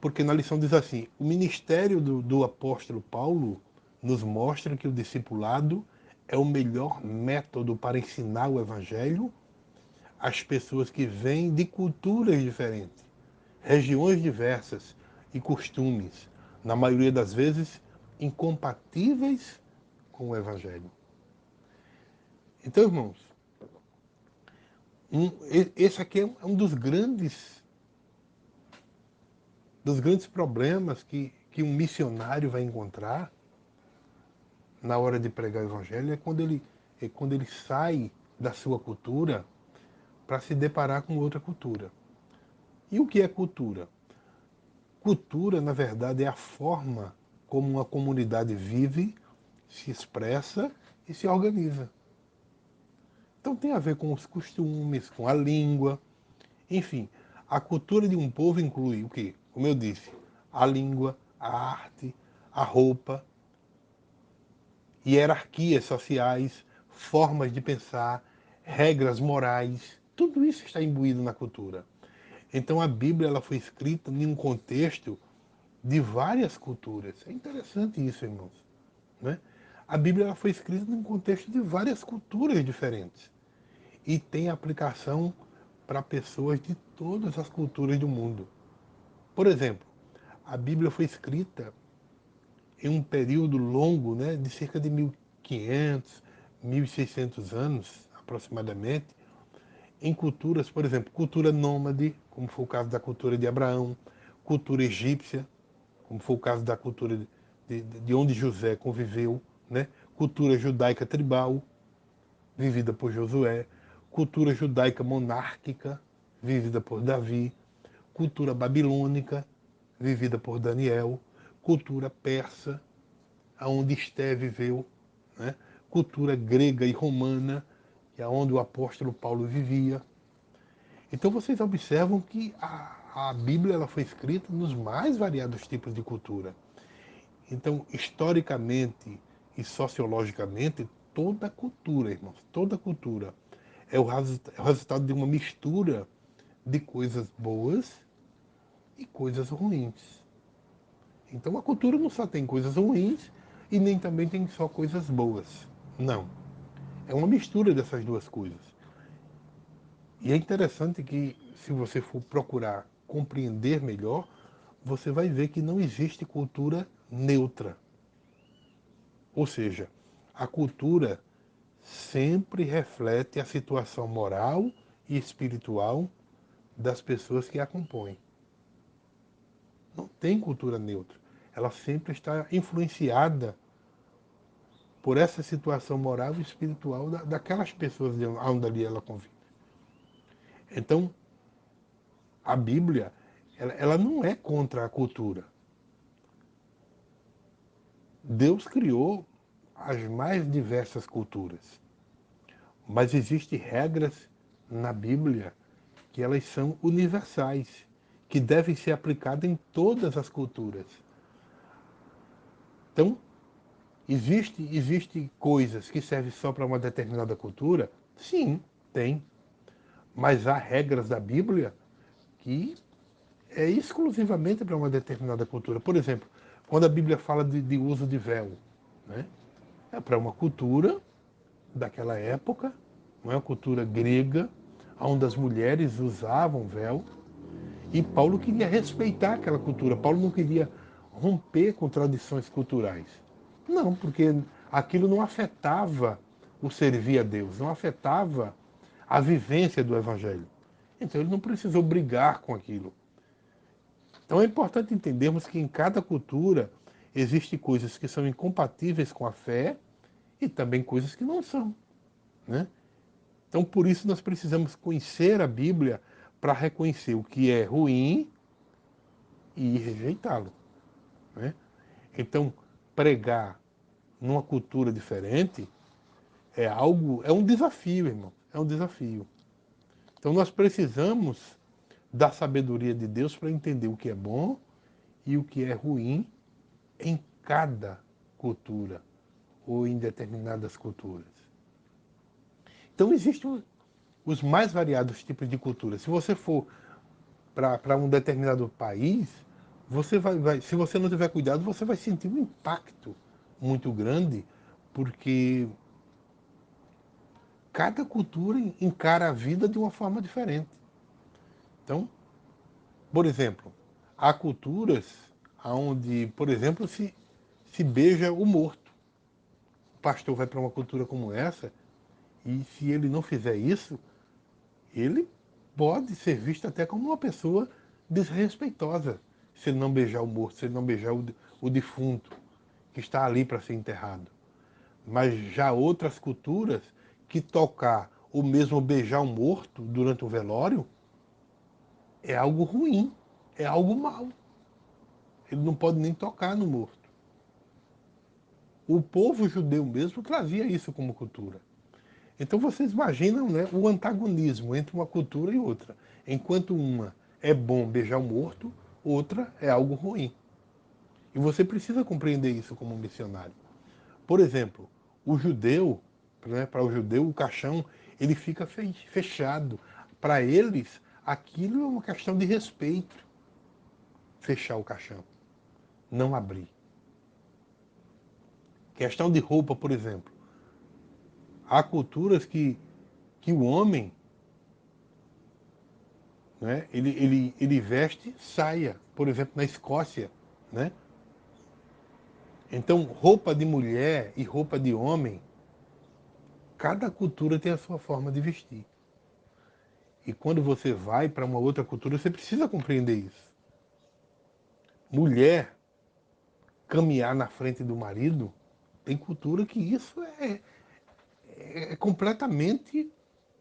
porque na lição diz assim, o ministério do apóstolo Paulo nos mostra que o discipulado é o melhor método para ensinar o evangelho às pessoas que vêm de culturas diferentes, regiões diversas e costumes, na maioria das vezes incompatíveis com o Evangelho. Então, irmãos, esse aqui é um dos grandes problemas que um missionário vai encontrar na hora de pregar o Evangelho, é quando ele sai da sua cultura para se deparar com outra cultura. E o que é cultura? Cultura, na verdade, é a forma como uma comunidade vive, se expressa e se organiza. Então tem a ver com os costumes, com a língua, enfim. A cultura de um povo inclui o quê? Como eu disse, a língua, a arte, a roupa, hierarquias sociais, formas de pensar, regras morais. Tudo isso está imbuído na cultura. Então a Bíblia ela foi escrita em um contexto de várias culturas. É interessante isso, irmãos. Né? A Bíblia ela foi escrita num contexto de várias culturas diferentes e tem aplicação para pessoas de todas as culturas do mundo. Por exemplo, a Bíblia foi escrita em um período longo, né, de cerca de 1500, 1600 anos aproximadamente, em culturas, por exemplo, cultura nômade, como foi o caso da cultura de Abraão, cultura egípcia, como foi o caso da cultura de onde José conviveu, né? Cultura judaica tribal, vivida por Josué, cultura judaica monárquica, vivida por Davi, cultura babilônica, vivida por Daniel, cultura persa, aonde Esté viveu, né? Cultura grega e romana, que é onde o apóstolo Paulo vivia. Então vocês observam que a Bíblia ela foi escrita nos mais variados tipos de cultura. Então, historicamente e sociologicamente, toda cultura, irmãos, toda cultura é o resultado de uma mistura de coisas boas e coisas ruins. Então, a cultura não só tem coisas ruins e nem também tem só coisas boas. Não. É uma mistura dessas duas coisas. E é interessante que, se você for procurar compreender melhor, você vai ver que não existe cultura neutra. Ou seja, a cultura sempre reflete a situação moral e espiritual das pessoas que a compõem. Não tem cultura neutra. Ela sempre está influenciada por essa situação moral e espiritual daquelas pessoas onde ali ela convive. Então, a Bíblia, ela não é contra a cultura. Deus criou as mais diversas culturas. Mas existem regras na Bíblia que elas são universais, que devem ser aplicadas em todas as culturas. Então, existe coisas que servem só para uma determinada cultura? Sim, tem. Mas há regras da Bíblia que é exclusivamente para uma determinada cultura. Por exemplo, quando a Bíblia fala de uso de véu, né? É para uma cultura daquela época, não é uma cultura grega, onde as mulheres usavam véu, E Paulo queria respeitar aquela cultura. Paulo não queria romper com tradições culturais. Não, porque aquilo não afetava o servir a Deus, não afetava a vivência do Evangelho. Então ele não precisou brigar com aquilo. Então é importante entendermos que em cada cultura existem coisas que são incompatíveis com a fé e também coisas que não são, né? Então por isso nós precisamos conhecer a Bíblia para reconhecer o que é ruim e rejeitá-lo, né? Então pregar numa cultura diferente é um desafio, irmão, é um desafio. Então nós precisamos da sabedoria de Deus para entender o que é bom e o que é ruim em cada cultura ou em determinadas culturas. Então existem os mais variados tipos de cultura. Se você for para um determinado país, se você não tiver cuidado, você vai sentir um impacto muito grande, porque cada cultura encara a vida de uma forma diferente. Então, por exemplo, há culturas onde, por exemplo, se beija o morto. O pastor vai para uma cultura como essa e se ele não fizer isso, ele pode ser visto até como uma pessoa desrespeitosa se ele não beijar o morto, se ele não beijar o defunto que está ali para ser enterrado. Mas já outras culturas que tocar ou mesmo beijar o morto durante o velório é algo ruim, é algo mau. Ele não pode nem tocar no morto. O povo judeu mesmo trazia isso como cultura. Então vocês imaginam, né, o antagonismo entre uma cultura e outra. Enquanto uma é bom beijar o morto, outra é algo ruim. E você precisa compreender isso como um missionário. Por exemplo, o judeu, né, para o judeu, o caixão ele fica fechado. Para eles, aquilo é uma questão de respeito. Fechar o caixão, não abrir. Questão de roupa, por exemplo. Há culturas que o homem, né, ele veste saia, por exemplo, na Escócia, né? Então, roupa de mulher e roupa de homem, cada cultura tem a sua forma de vestir. E quando você vai para uma outra cultura, você precisa compreender isso. Mulher caminhar na frente do marido, tem cultura que isso é completamente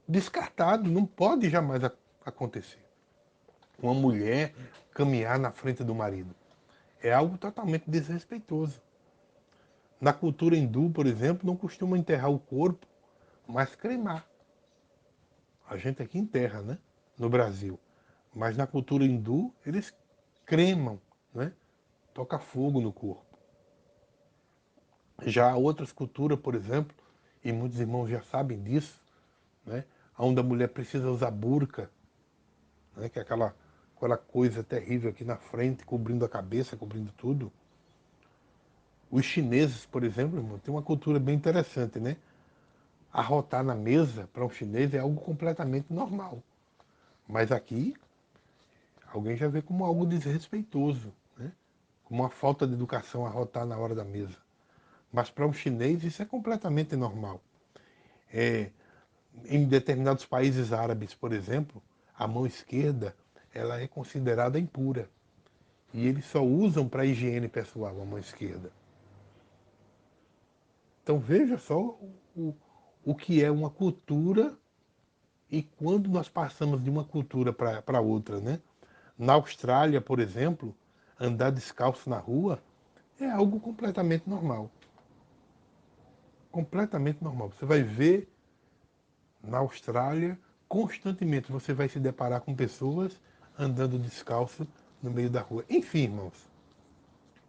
descartado, não pode jamais acontecer. Uma mulher caminhar na frente do marido é algo totalmente desrespeitoso. Na cultura hindu, por exemplo, não costuma enterrar o corpo, mas cremar. A gente aqui enterra, né? No Brasil. Mas na cultura hindu, eles cremam, né? Toca fogo no corpo. Já outras culturas, por exemplo, e muitos irmãos já sabem disso, né? Onde a mulher precisa usar burca, né? Que é aquela coisa terrível aqui na frente, cobrindo a cabeça, cobrindo tudo. Os chineses, por exemplo, irmão, tem uma cultura bem interessante, né? Arrotar na mesa para um chinês é algo completamente normal. Mas aqui, alguém já vê como algo desrespeitoso, né? Como uma falta de educação arrotar na hora da mesa. Mas para um chinês isso é completamente normal. Em determinados países árabes, por exemplo, a mão esquerda ela é considerada impura. E eles só usam para higiene pessoal a mão esquerda. Então veja só o que é uma cultura e quando nós passamos de uma cultura para outra, né? Na Austrália, por exemplo, andar descalço na rua é algo completamente normal. Completamente normal. Você vai ver na Austrália, constantemente você vai se deparar com pessoas andando descalço no meio da rua. Enfim, irmãos,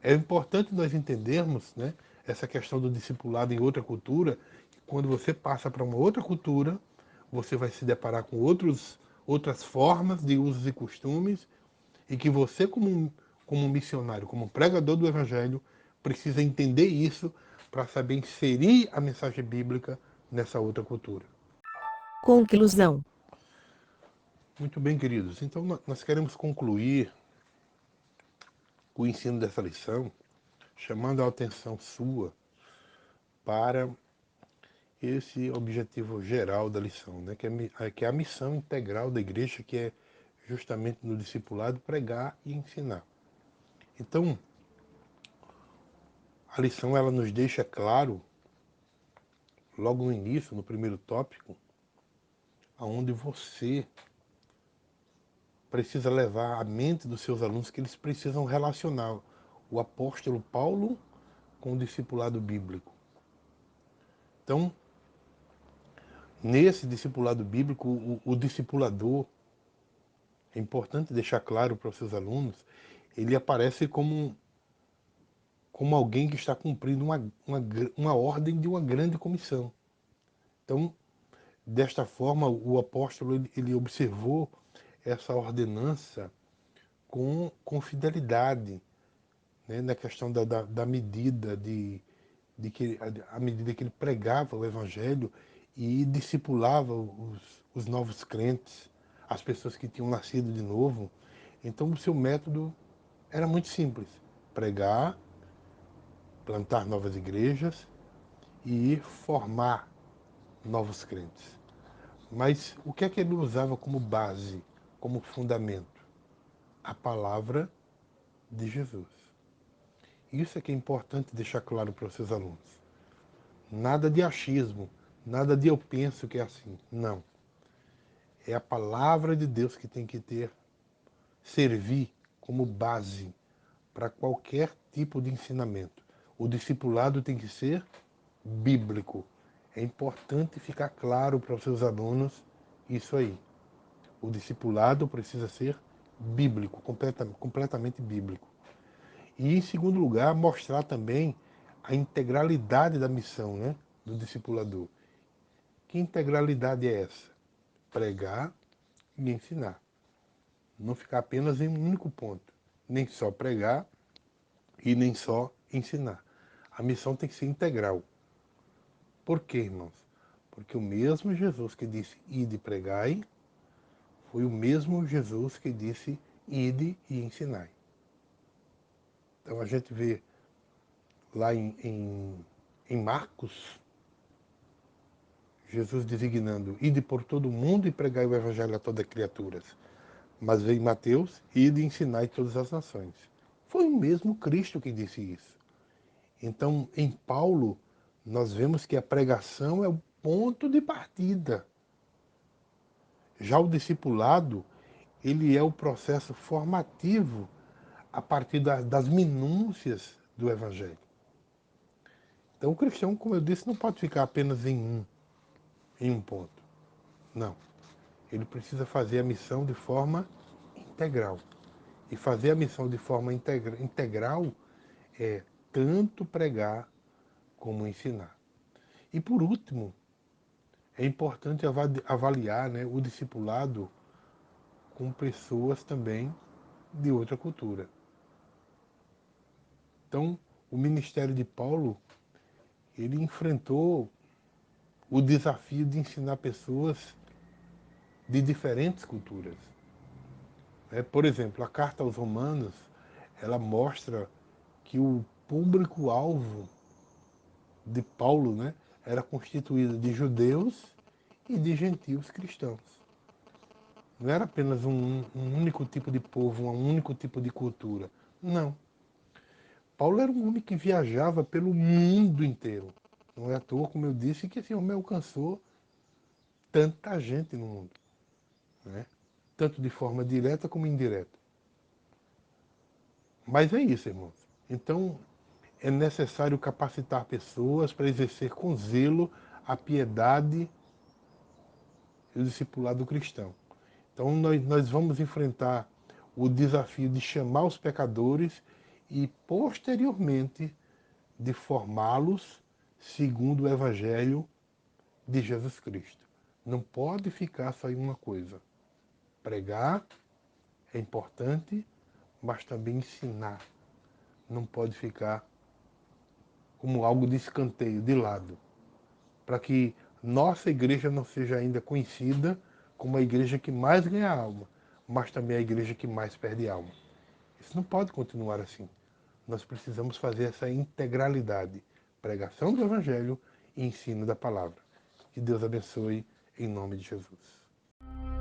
é importante nós entendermos, né, essa questão do discipulado em outra cultura. Quando você passa para uma outra cultura, você vai se deparar com outras formas de usos e costumes e que você, como missionário, como pregador do Evangelho, precisa entender isso para saber inserir a mensagem bíblica nessa outra cultura. Conclusão. Muito bem, queridos. Então, nós queremos concluir o ensino dessa lição chamando a atenção sua para esse objetivo geral da lição, né? Que é a missão integral da igreja, que é justamente no discipulado pregar e ensinar. Então, a lição ela nos deixa claro, logo no início, no primeiro tópico, aonde você precisa levar a mente dos seus alunos que eles precisam relacionar o apóstolo Paulo com o discipulado bíblico. Então, nesse discipulado bíblico, o discipulador, é importante deixar claro para os seus alunos, ele aparece como alguém que está cumprindo uma ordem de uma grande comissão. Então, desta forma, o apóstolo ele observou essa ordenança com fidelidade, né, na questão da medida de que à medida que ele pregava o evangelho e discipulava os novos crentes, as pessoas que tinham nascido de novo. Então, o seu método era muito simples: pregar, plantar novas igrejas e formar novos crentes. Mas o que é que ele usava como base, como fundamento? A palavra de Jesus. Isso é que é importante deixar claro para os seus alunos. Nada de achismo, nada de eu penso que é assim. Não. É a palavra de Deus que tem que servir como base para qualquer tipo de ensinamento. O discipulado tem que ser bíblico. É importante ficar claro para os seus alunos isso aí. O discipulado precisa ser bíblico, completamente bíblico. E, em segundo lugar, mostrar também a integralidade da missão, né, do discipulador. Que integralidade é essa? Pregar e ensinar. Não ficar apenas em um único ponto. Nem só pregar e nem só ensinar. A missão tem que ser integral. Por quê, irmãos? Porque o mesmo Jesus que disse ide e pregai, foi o mesmo Jesus que disse ide e ensinai. Então a gente vê lá em Marcos, Jesus designando ide por todo mundo e pregai o evangelho a todas as criaturas. Mas vem Mateus, ide e ensinai todas as nações. Foi o mesmo Cristo que disse isso. Então, em Paulo, nós vemos que a pregação é o ponto de partida. Já o discipulado, ele é o processo formativo a partir das minúcias do Evangelho. Então, o cristão, como eu disse, não pode ficar apenas em um ponto. Não. Ele precisa fazer a missão de forma integral. E fazer a missão de forma integral é tanto pregar como ensinar. E por último, é importante avaliar, né, o discipulado com pessoas também de outra cultura. Então, o ministério de Paulo, ele enfrentou o desafio de ensinar pessoas de diferentes culturas. Por exemplo, a carta aos Romanos, ela mostra que o público-alvo de Paulo, né, era constituído de judeus e de gentios cristãos. Não era apenas um único tipo de povo, um único tipo de cultura. Não. Paulo era um homem que viajava pelo mundo inteiro. Não é à toa, como eu disse, que esse homem alcançou tanta gente no mundo, né? Tanto de forma direta como indireta. Mas é isso, irmãos. Então, é necessário capacitar pessoas para exercer com zelo a piedade e o discipulado cristão. Então, nós vamos enfrentar o desafio de chamar os pecadores e, posteriormente, de formá-los segundo o Evangelho de Jesus Cristo. Não pode ficar só em uma coisa. Pregar é importante, mas também ensinar. Não pode ficar como algo de escanteio, de lado. Para que nossa igreja não seja ainda conhecida como a igreja que mais ganha alma, mas também a igreja que mais perde alma. Isso não pode continuar assim. Nós precisamos fazer essa integralidade, pregação do Evangelho e ensino da palavra. Que Deus abençoe em nome de Jesus.